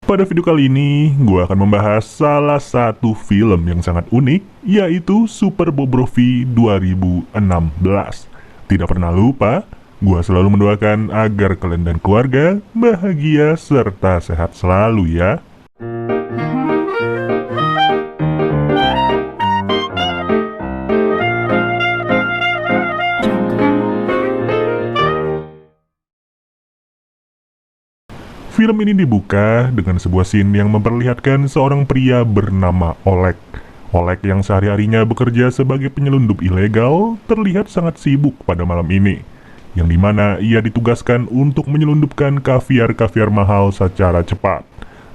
Pada video kali ini, gue akan membahas salah satu film yang sangat unik, yaitu Super Bobrovy 2016. Tidak pernah lupa, gue selalu mendoakan agar kalian dan keluarga bahagia serta sehat selalu ya. Film ini dibuka dengan sebuah scene yang memperlihatkan seorang pria bernama Oleg. Oleg yang sehari-harinya bekerja sebagai penyelundup ilegal terlihat sangat sibuk pada malam ini, yang dimana ia ditugaskan untuk menyelundupkan kaviar-kaviar mahal secara cepat.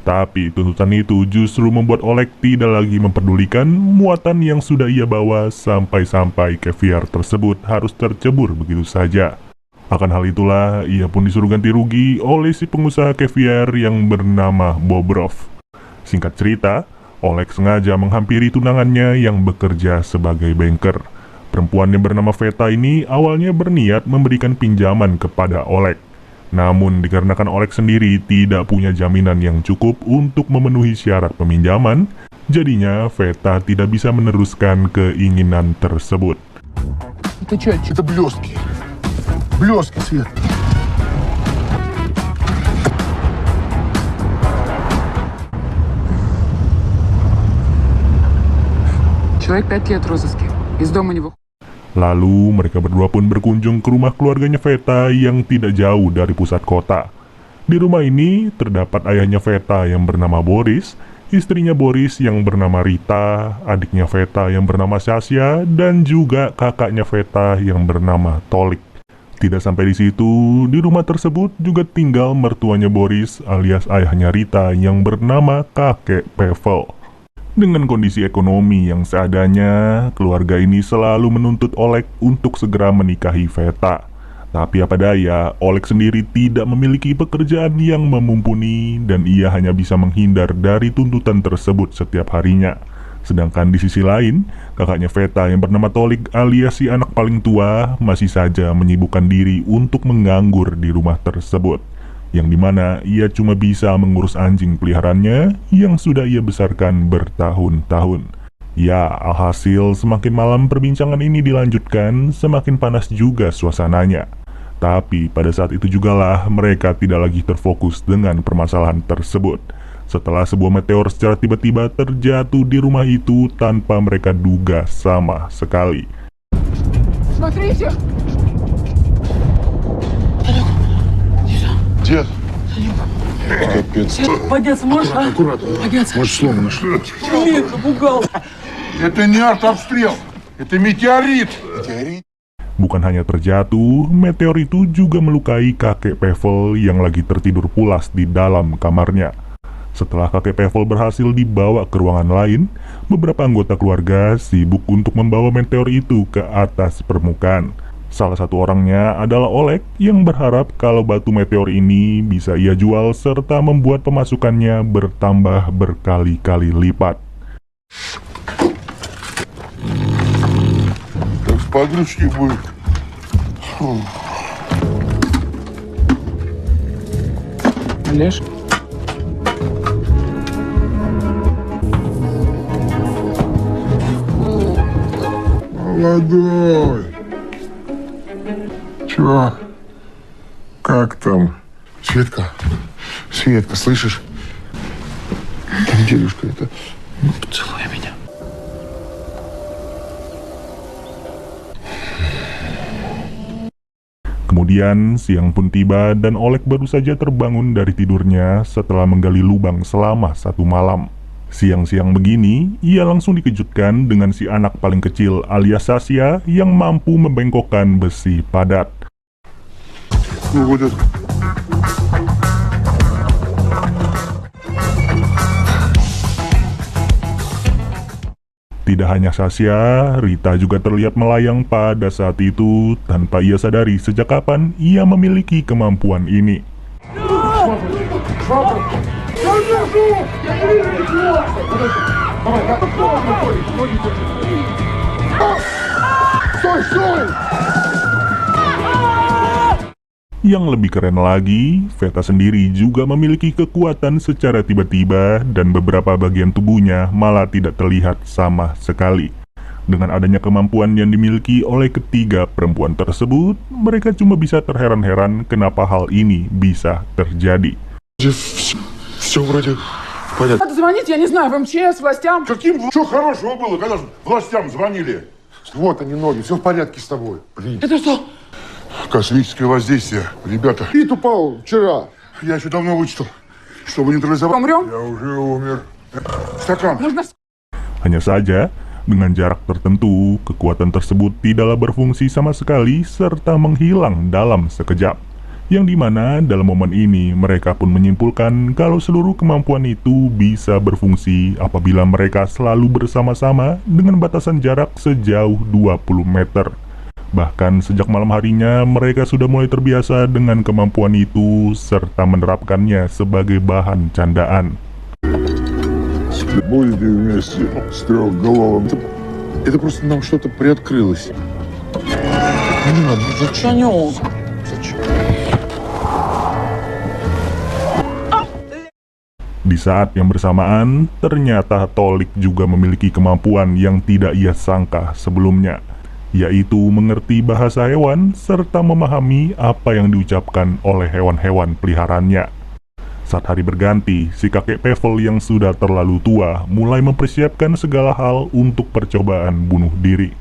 Tapi tuntutan itu justru membuat Oleg tidak lagi memperdulikan muatan yang sudah ia bawa sampai-sampai kaviar tersebut harus tercebur begitu saja. Akan hal itulah, ia pun disuruh ganti rugi oleh si pengusaha kaviar yang bernama Bobrov. Singkat cerita, Oleg sengaja menghampiri tunangannya yang bekerja sebagai banker. Perempuan yang bernama Veta ini awalnya berniat memberikan pinjaman kepada Oleg. Namun dikarenakan Oleg sendiri tidak punya jaminan yang cukup untuk memenuhi syarat peminjaman, jadinya Veta tidak bisa meneruskan keinginan tersebut. Это что? Это блестки. Блестки, Свет. Человек 5 лет в розыске. Из дома не выходит. Lalu mereka berdua pun berkunjung ke rumah keluarganya Veta yang tidak jauh dari pusat kota. Di rumah ini terdapat ayahnya Veta yang bernama Boris, istrinya Boris yang bernama Rita, adiknya Veta yang bernama Sasha, dan juga kakaknya Veta yang bernama Tolik. Tidak sampai di situ, di rumah tersebut juga tinggal mertuanya Boris alias ayahnya Rita yang bernama kakek Pavel. Dengan kondisi ekonomi yang seadanya, keluarga ini selalu menuntut Oleg untuk segera menikahi Veta. Tapi apa daya, Oleg sendiri tidak memiliki pekerjaan yang memumpuni dan ia hanya bisa menghindar dari tuntutan tersebut setiap harinya. Sedangkan di sisi lain, kakaknya Veta yang bernama Tolik alias si anak paling tua masih saja menyibukkan diri untuk menganggur di rumah tersebut, yang dimana ia cuma bisa mengurus anjing peliharaannya yang sudah ia besarkan bertahun-tahun. Ya, alhasil semakin malam perbincangan ini dilanjutkan, semakin panas juga suasananya. Tapi pada saat itu jugalah mereka tidak lagi terfokus dengan permasalahan tersebut. Setelah sebuah meteor secara tiba-tiba terjatuh di rumah itu tanpa mereka duga sama sekali. Смотрите! Дед. Капец. Подняться можешь, а? Аккуратно. Подняться. Может, сломано что-то. Блин, напугал. Это не артобстрел. Это метеорит. Метеорит? Bukan hanya terjatuh, meteor itu juga melukai kakek Pavel yang lagi tertidur pulas di dalam kamarnya. Setelah kakek Pavel berhasil dibawa ke ruangan lain, beberapa anggota keluarga sibuk untuk membawa meteor itu ke atas permukaan. Salah satu orangnya adalah Oleg yang berharap kalau batu meteor ini bisa ia jual serta membuat pemasukannya bertambah berkali-kali lipat. Как с подружки будет. Олеж? Молодой. Чё? Как там? Светка, Светка, слышишь? Там дедушка это. Поцелуй меня. Kemudian siang pun tiba dan Oleg baru saja terbangun dari tidurnya setelah menggali lubang selama 1 malam. Siang-siang begini, ia langsung dikejutkan dengan si anak paling kecil alias Sasha yang mampu membengkokkan besi padat. Ну вот это. Tidak hanya Sasha, Rita juga terlihat melayang pada saat itu tanpa ia sadari sejak kapan ia memiliki kemampuan ini. Yang lebih keren lagi, Veta sendiri juga memiliki kekuatan secara tiba-tiba dan beberapa bagian tubuhnya malah tidak terlihat sama sekali. Dengan adanya kemampuan yang dimiliki oleh ketiga perempuan tersebut, mereka cuma bisa terheran-heran kenapa hal ini bisa terjadi. Все вроде понятно. Надо звонить, я не знаю, в МЧС, властям. Что хорошего было, когда же властям звонили? Вот они ноги, все в порядке с тобой. Блин. Это что? Космическое воздействие, ребята. Вид упал вчера. Я еще давно вычитал, чтобы нейтрализовать. Умрем? Я уже умер. Стакан. Нужно... Hanya saja, dengan jarak tertentu, kekuatan tersebut tidaklah berfungsi sama sekali serta menghilang dalam sekejap. Yang dimana dalam momen ini mereka pun menyimpulkan kalau seluruh kemampuan itu bisa berfungsi apabila mereka selalu bersama-sama dengan batasan jarak sejauh 20 meter. Bahkan sejak malam harinya mereka sudah mulai terbiasa dengan kemampuan itu serta menerapkannya sebagai bahan candaan. Будете вместе с трехголовым. Это просто нам что-то приоткрылось. Не надо, зачем? Санек. Зачем? Di saat yang bersamaan, ternyata Tolik juga memiliki kemampuan yang tidak ia sangka sebelumnya, yaitu mengerti bahasa hewan serta memahami apa yang diucapkan oleh hewan-hewan peliharaannya. Saat hari berganti, si kakek Pavel yang sudah terlalu tua mulai mempersiapkan segala hal untuk percobaan bunuh diri.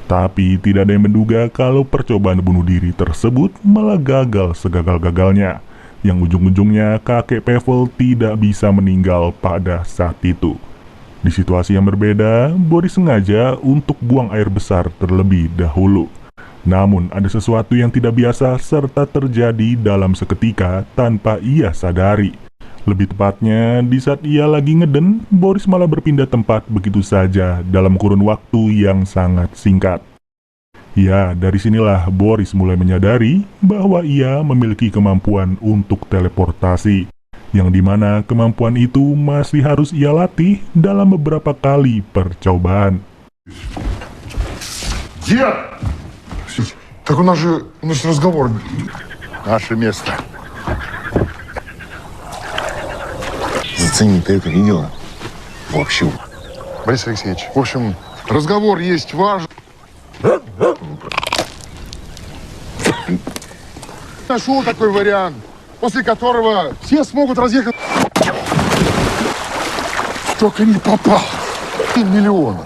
Tapi tidak ada yang menduga kalau percobaan bunuh diri tersebut malah gagal segagal-gagalnya, yang ujung-ujungnya kakek Pavel tidak bisa meninggal pada saat itu. Di situasi yang berbeda, Boris sengaja untuk buang air besar terlebih dahulu. Namun ada sesuatu yang tidak biasa serta terjadi dalam seketika tanpa ia sadari. Lebih tepatnya, di saat ia lagi ngeden, Boris malah berpindah tempat begitu saja dalam kurun waktu yang sangat singkat. Ya, dari sinilah Boris mulai menyadari bahwa ia memiliki kemampuan untuk teleportasi, yang dimana kemampuan itu masih harus ia latih dalam beberapa kali percobaan. Дед! Так у нас разговор. Наше место. Зацени, ты это видела? Вообще. Борис Алексеевич, в общем, разговор есть важный. Нашел такой вариант, после которого все смогут разъехать. Только не попал. 3 миллиона.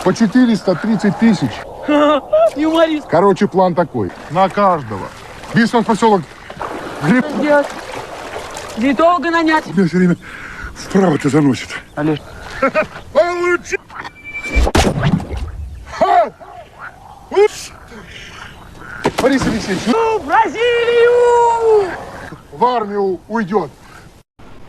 По 430 тысяч. Юморист. Короче, план такой. На каждого. Бисман поселок. Гриб. Делать. Диетолога нанять. Меня все время вправо-то заносит. Олеж. Получи! Борис Алексеевич, В Бразилию! в армию уйдет.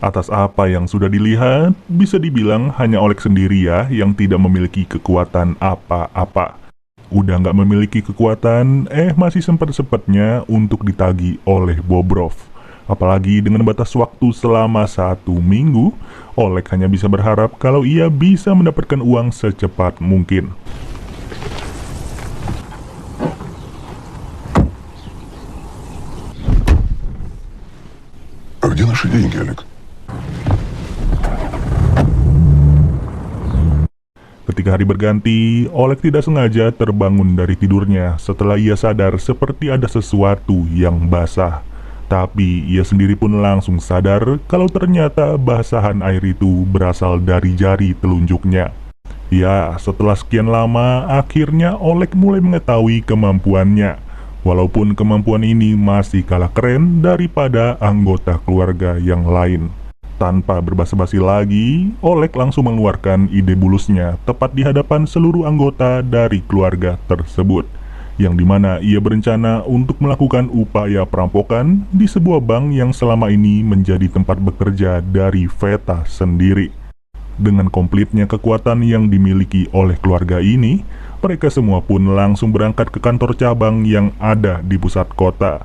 Atas apa yang sudah dilihat, bisa dibilang hanya Oleg sendiri ya yang tidak memiliki kekuatan apa-apa. Udah nggak memiliki kekuatan, masih sempat-sempatnya untuk ditagih oleh Bobrov. Apalagi dengan batas waktu selama 1 minggu, Oleg hanya bisa berharap kalau ia bisa mendapatkan uang secepat mungkin. А где наши деньги, Олег? Ketika hari berganti, Oleg tidak sengaja terbangun dari tidurnya setelah ia sadar seperti ada sesuatu yang basah. Tapi ia sendiri pun langsung sadar kalau ternyata basahan air itu berasal dari jari telunjuknya. Ya, setelah sekian lama, akhirnya Oleg mulai mengetahui kemampuannya. Walaupun kemampuan ini masih kalah keren daripada anggota keluarga yang lain. Tanpa berbasa-basi lagi, Oleg langsung mengeluarkan ide bulusnya tepat di hadapan seluruh anggota dari keluarga tersebut, yang dimana ia berencana untuk melakukan upaya perampokan di sebuah bank yang selama ini menjadi tempat bekerja dari Veta sendiri. Dengan komplitnya kekuatan yang dimiliki oleh keluarga ini, mereka semua pun langsung berangkat ke kantor cabang yang ada di pusat kota.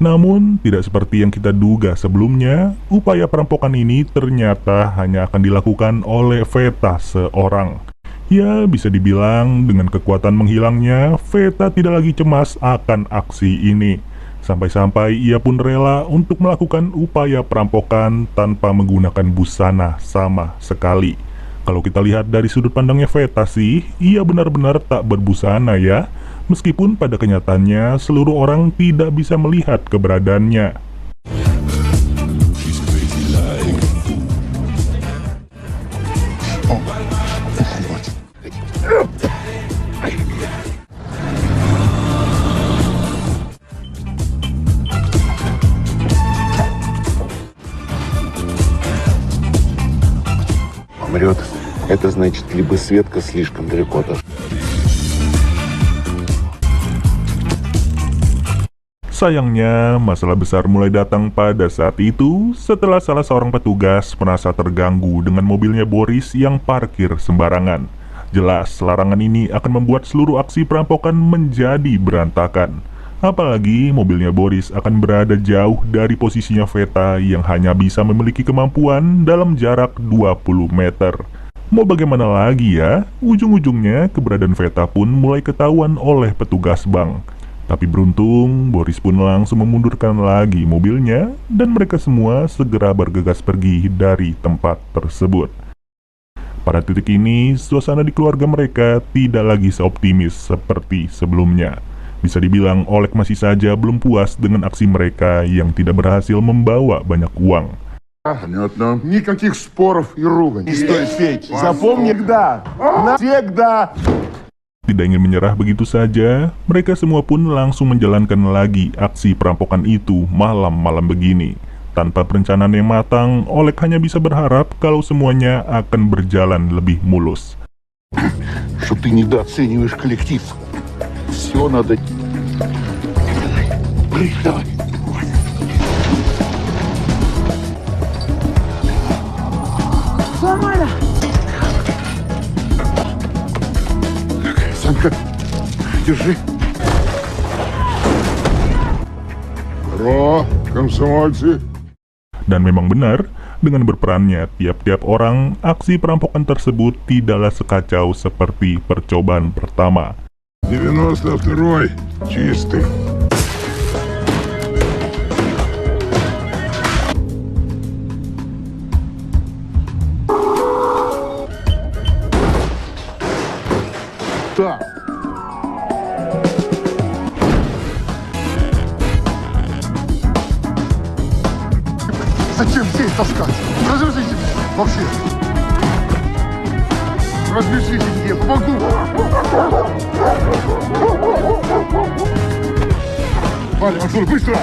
Namun, tidak seperti yang kita duga sebelumnya, upaya perampokan ini ternyata hanya akan dilakukan oleh Veta seorang. Ya, bisa dibilang dengan kekuatan menghilangnya, Veta tidak lagi cemas akan aksi ini. Sampai-sampai ia pun rela untuk melakukan upaya perampokan tanpa menggunakan busana sama sekali. Kalau kita lihat dari sudut pandangnya Veta sih, ia benar-benar tak berbusana ya. Meskipun pada kenyataannya seluruh orang tidak bisa melihat keberadaannya. Помрет. Это значит, либо Светка слишком далеко отошла. Sayangnya, masalah besar mulai datang pada saat itu setelah salah seorang petugas merasa terganggu dengan mobilnya Boris yang parkir sembarangan. Jelas, larangan ini akan membuat seluruh aksi perampokan menjadi berantakan. Apalagi mobilnya Boris akan berada jauh dari posisinya Veta yang hanya bisa memiliki kemampuan dalam jarak 20 meter. Mau bagaimana lagi ya, ujung-ujungnya keberadaan Veta pun mulai ketahuan oleh petugas bank. Tapi beruntung, Boris pun langsung memundurkan lagi mobilnya dan mereka semua segera bergegas pergi dari tempat tersebut. Pada titik ini, suasana di keluarga mereka tidak lagi seoptimis seperti sebelumnya. Bisa dibilang Oleg masih saja belum puas dengan aksi mereka yang tidak berhasil membawa banyak uang. Понятно. Никаких споров и ругань. Не стоит петь. Запомни всегда. Навсегда. Tidak ingin menyerah begitu saja, mereka semua pun langsung menjalankan lagi aksi perampokan itu malam-malam begini. Tanpa perencanaan yang matang, Oleg hanya bisa berharap kalau semuanya akan berjalan lebih mulus. Что ты недооцениваешь коллектив. Все надо... Блин, давай. Нормально. Санька, держи. Здорово, комсомольцы. Dan memang benar, dengan berperannya tiap-tiap orang, aksi perampokan tersebut tidaklah sekacau seperti percobaan pertama. 92-й, чистый. Так. Зачем здесь таскать? Разрешите мне вообще. Разрешите мне, помогу. Валя, Артур, быстро!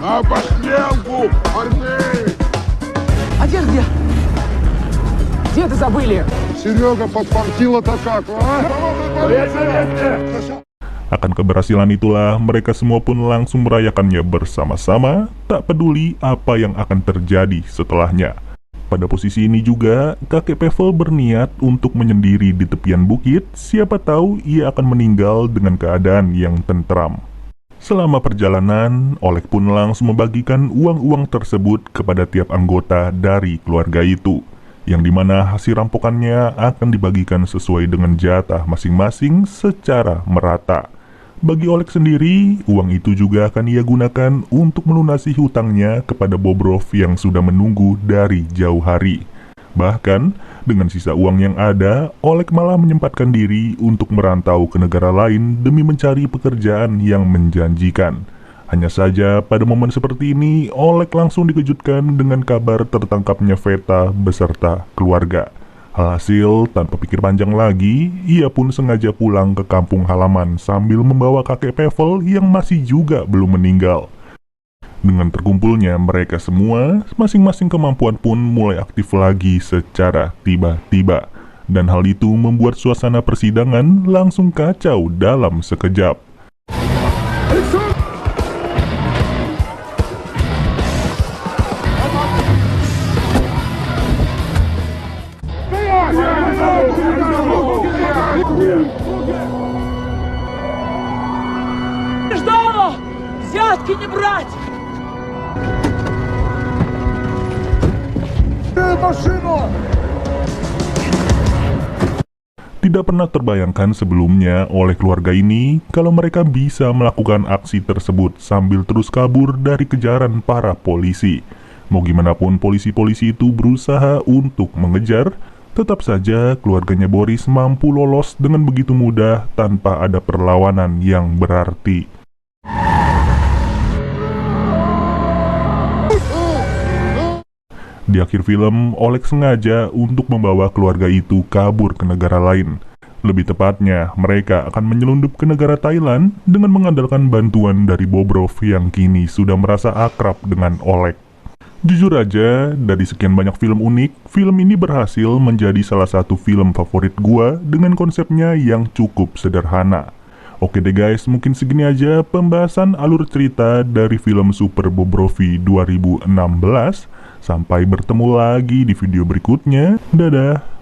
На пострелку, парней! А тех где? Где это забыли? Серега подфартила-то как, а? Akan keberhasilan itulah mereka semua pun langsung merayakannya bersama-sama, tak peduli apa yang akan terjadi setelahnya. Pada posisi ini juga, kakek Pavel berniat untuk menyendiri di tepian bukit, siapa tahu ia akan meninggal dengan keadaan yang tentram. Selama perjalanan, Oleg pun langsung membagikan uang-uang tersebut kepada tiap anggota dari keluarga itu, yang dimana hasil rampokannya akan dibagikan sesuai dengan jatah masing-masing secara merata. Bagi Oleg sendiri, uang itu juga akan ia gunakan untuk melunasi hutangnya kepada Bobrov yang sudah menunggu dari jauh hari. Bahkan, dengan sisa uang yang ada, Oleg malah menyempatkan diri untuk merantau ke negara lain demi mencari pekerjaan yang menjanjikan. Hanya saja pada momen seperti ini, Oleg langsung dikejutkan dengan kabar tertangkapnya Veta beserta keluarga. Alhasil, tanpa pikir panjang lagi, ia pun sengaja pulang ke kampung halaman sambil membawa kakek Pavel yang masih juga belum meninggal. Dengan terkumpulnya mereka semua, masing-masing kemampuan pun mulai aktif lagi secara tiba-tiba. Dan hal itu membuat suasana persidangan langsung kacau dalam sekejap. Взятки не брать! Машину! Tidak pernah terbayangkan sebelumnya oleh keluarga ini kalau mereka bisa melakukan aksi tersebut sambil terus kabur dari kejaran para polisi. Mau gimana pun polisi-polisi itu berusaha untuk mengejar, tetap saja keluarganya Boris mampu lolos dengan begitu mudah tanpa ada perlawanan yang berarti. Di akhir film, Oleg sengaja untuk membawa keluarga itu kabur ke negara lain. Lebih tepatnya, mereka akan menyelundup ke negara Thailand dengan mengandalkan bantuan dari Bobrov yang kini sudah merasa akrab dengan Oleg. Jujur aja, dari sekian banyak film unik, film ini berhasil menjadi salah satu film favorit gua dengan konsepnya yang cukup sederhana. Oke deh guys, mungkin segini aja pembahasan alur cerita dari film Super Bobrovi 2016. Sampai bertemu lagi di video berikutnya. Dadah!